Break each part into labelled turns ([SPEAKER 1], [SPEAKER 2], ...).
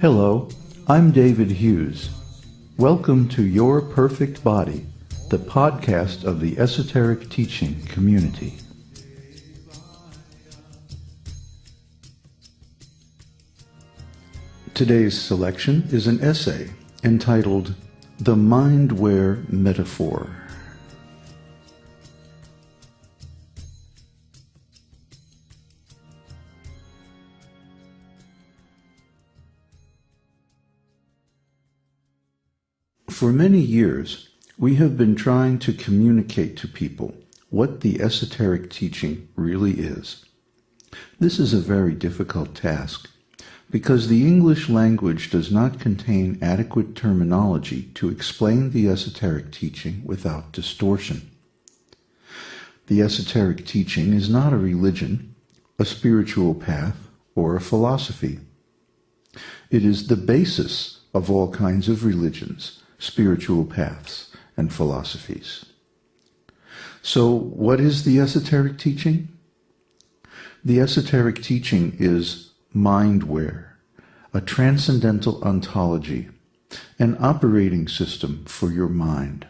[SPEAKER 1] Hello, I'm David Hughes. Welcome to Your Perfect Body, the podcast of the Esoteric Teaching community. Today's selection is an essay entitled The Mindware Metaphor. For many years, we have been trying to communicate to people what the esoteric teaching really is. This is a very difficult task because the English language does not contain adequate terminology to explain the esoteric teaching without distortion. The esoteric teaching is not a religion, a spiritual path, or a philosophy. It is the basis of all kinds of religions, spiritual paths, and philosophies. So, what is the esoteric teaching? The esoteric teaching is Mindware, a transcendental ontology, an operating system for your mind.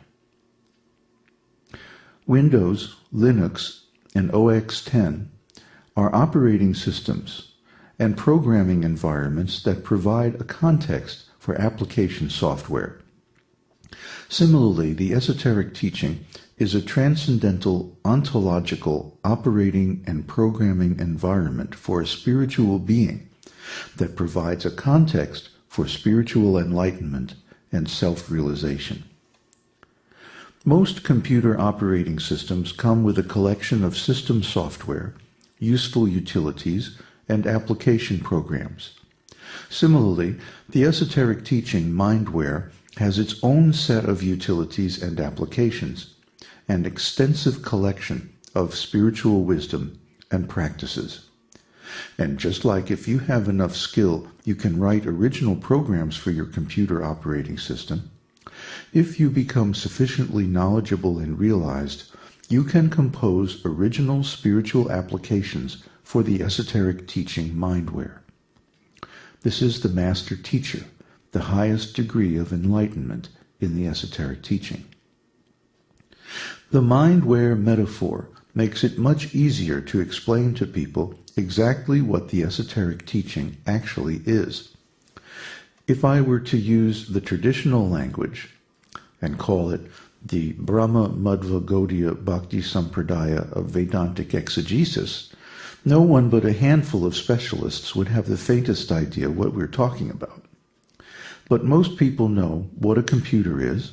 [SPEAKER 1] Windows, Linux, and OS X are operating systems and programming environments that provide a context for application software. Similarly, the esoteric teaching is a transcendental, ontological, operating and programming environment for a spiritual being that provides a context for spiritual enlightenment and self-realization. Most computer operating systems come with a collection of system software, useful utilities, and application programs. Similarly, the esoteric teaching Mindware has its own set of utilities and applications, an extensive collection of spiritual wisdom and practices. And just like if you have enough skill, you can write original programs for your computer operating system, if you become sufficiently knowledgeable and realized, you can compose original spiritual applications for the esoteric teaching Mindware. This is the master teacher, the highest degree of enlightenment in the esoteric teaching. The Mindware metaphor makes it much easier to explain to people exactly what the esoteric teaching actually is. If I were to use the traditional language and call it the Brahma Madhva Gaudiya Bhakti Sampradaya of Vedantic exegesis, no one but a handful of specialists would have the faintest idea what we're talking about. But most people know what a computer is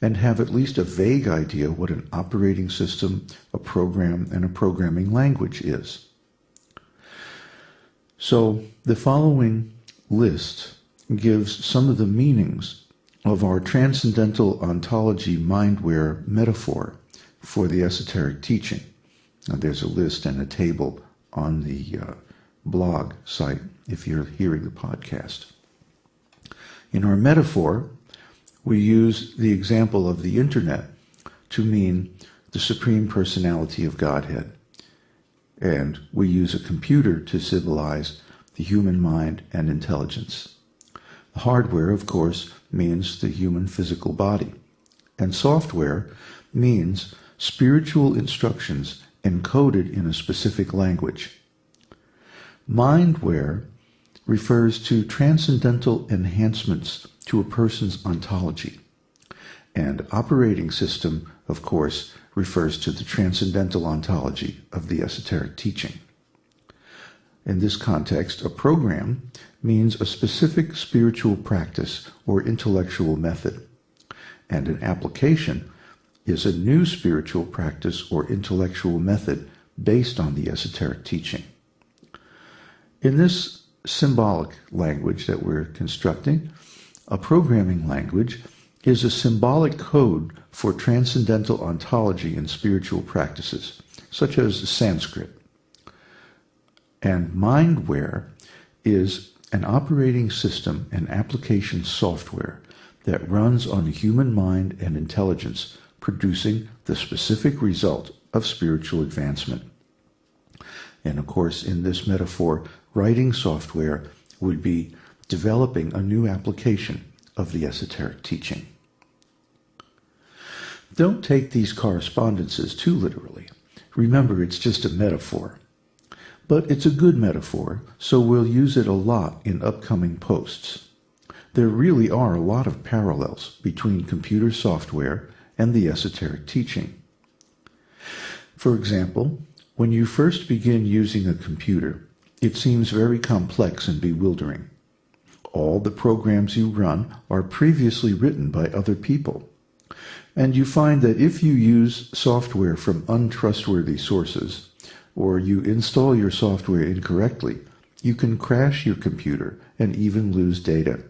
[SPEAKER 1] and have at least a vague idea what an operating system, a program, and a programming language is. So the following list gives some of the meanings of our transcendental ontology Mindware metaphor for the esoteric teaching. Now, there's a list and a table on the blog site if you're hearing the podcast. In our metaphor, we use the example of the internet to mean the Supreme Personality of Godhead. And we use a computer to symbolize the human mind and intelligence. The hardware, of course, means the human physical body. And software means spiritual instructions encoded in a specific language. Mindware refers to transcendental enhancements to a person's ontology. And operating system, of course, refers to the transcendental ontology of the esoteric teaching. In this context, a program means a specific spiritual practice or intellectual method, and an application is a new spiritual practice or intellectual method based on the esoteric teaching. In this symbolic language that we're constructing, a programming language is a symbolic code for transcendental ontology and spiritual practices, such as Sanskrit. And Mindware is an operating system and application software that runs on the human mind and intelligence, producing the specific result of spiritual advancement. And of course, in this metaphor, writing software would be developing a new application of the esoteric teaching. Don't take these correspondences too literally. Remember, it's just a metaphor. But it's a good metaphor, so we'll use it a lot in upcoming posts. There really are a lot of parallels between computer software and the esoteric teaching. For example, when you first begin using a computer, it seems very complex and bewildering. All the programs you run are previously written by other people. And you find that if you use software from untrustworthy sources, or you install your software incorrectly, you can crash your computer and even lose data.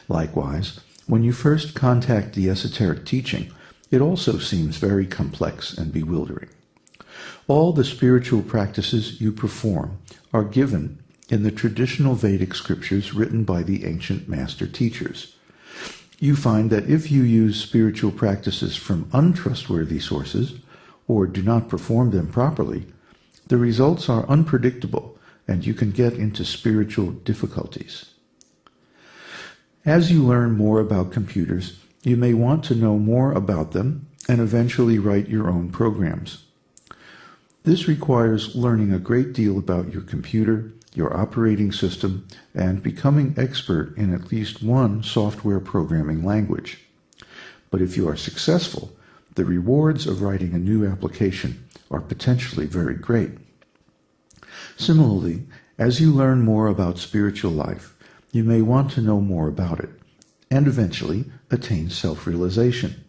[SPEAKER 1] Likewise, when you first contact the esoteric teaching, it also seems very complex and bewildering. All the spiritual practices you perform are given in the traditional Vedic scriptures written by the ancient master teachers. You find that if you use spiritual practices from untrustworthy sources, or do not perform them properly, the results are unpredictable and you can get into spiritual difficulties. As you learn more about computers, you may want to know more about them and eventually write your own programs. This requires learning a great deal about your computer, your operating system, and becoming expert in at least one software programming language. But if you are successful, the rewards of writing a new application are potentially very great. Similarly, as you learn more about spiritual life, you may want to know more about it, and eventually attain self-realization.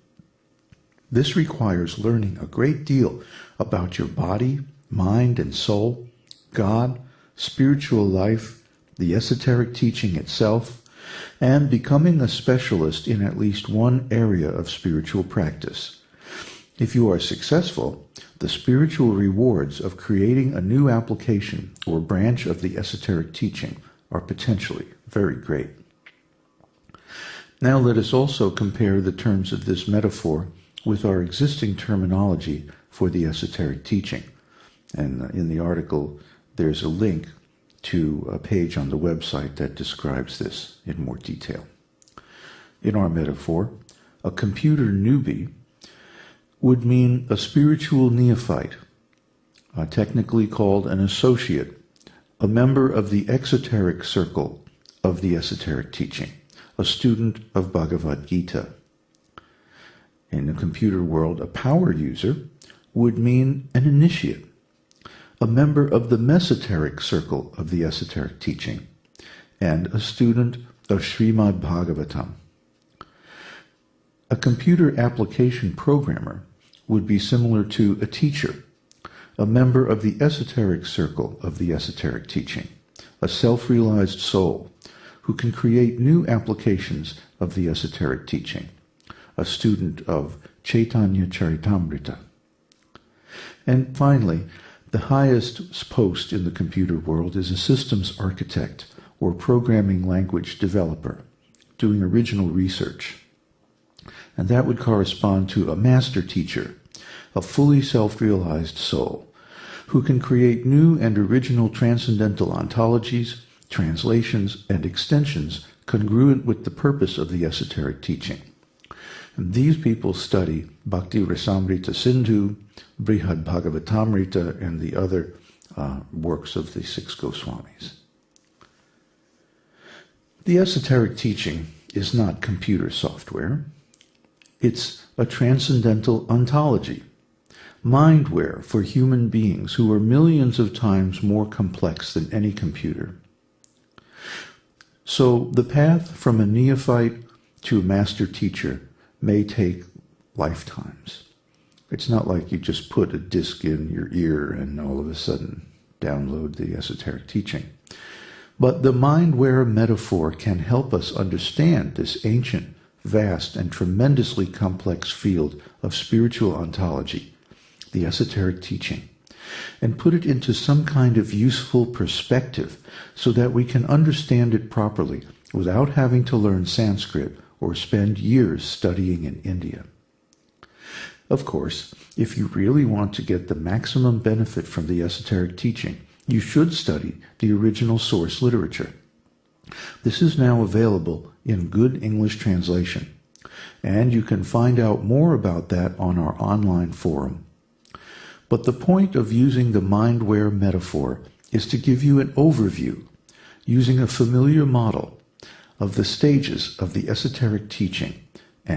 [SPEAKER 1] This requires learning a great deal about your body, mind, and soul, God, spiritual life, the esoteric teaching itself, and becoming a specialist in at least one area of spiritual practice. If you are successful, the spiritual rewards of creating a new application or branch of the esoteric teaching are potentially very great. Now let us also compare the terms of this metaphor with our existing terminology for the esoteric teaching. And in the article, there's a link to a page on the website that describes this in more detail. In our metaphor, a computer newbie would mean a spiritual neophyte, technically called an associate, a member of the exoteric circle of the esoteric teaching, a student of Bhagavad Gita. In the computer world, a power user would mean an initiate, a member of the mesoteric circle of the esoteric teaching, and a student of Srimad Bhagavatam. A computer application programmer would be similar to a teacher, a member of the esoteric circle of the esoteric teaching, a self-realized soul who can create new applications of the esoteric teaching, a student of Chaitanya Charitamrita. And finally, the highest post in the computer world is a systems architect or programming language developer, doing original research. And that would correspond to a master teacher, a fully self-realized soul, who can create new and original transcendental ontologies, translations, and extensions congruent with the purpose of the esoteric teaching. And these people study Bhakti Rasamrita Sindhu, Brihad Bhagavatamrita, and the other works of the six Goswamis. The esoteric teaching is not computer software. It's a transcendental ontology, mindware for human beings who are millions of times more complex than any computer. So the path from a neophyte to a master teacher may take lifetimes. It's not like you just put a disc in your ear and all of a sudden download the esoteric teaching. But the Mindware Metaphor can help us understand this ancient, vast, and tremendously complex field of spiritual ontology, the esoteric teaching, and put it into some kind of useful perspective so that we can understand it properly without having to learn Sanskrit or spend years studying in India. Of course, if you really want to get the maximum benefit from the esoteric teaching, you should study the original source literature. This is now available in good English translation, and you can find out more about that on our online forum. But the point of using the Mindware metaphor is to give you an overview, using a familiar model, of the stages of the esoteric teaching,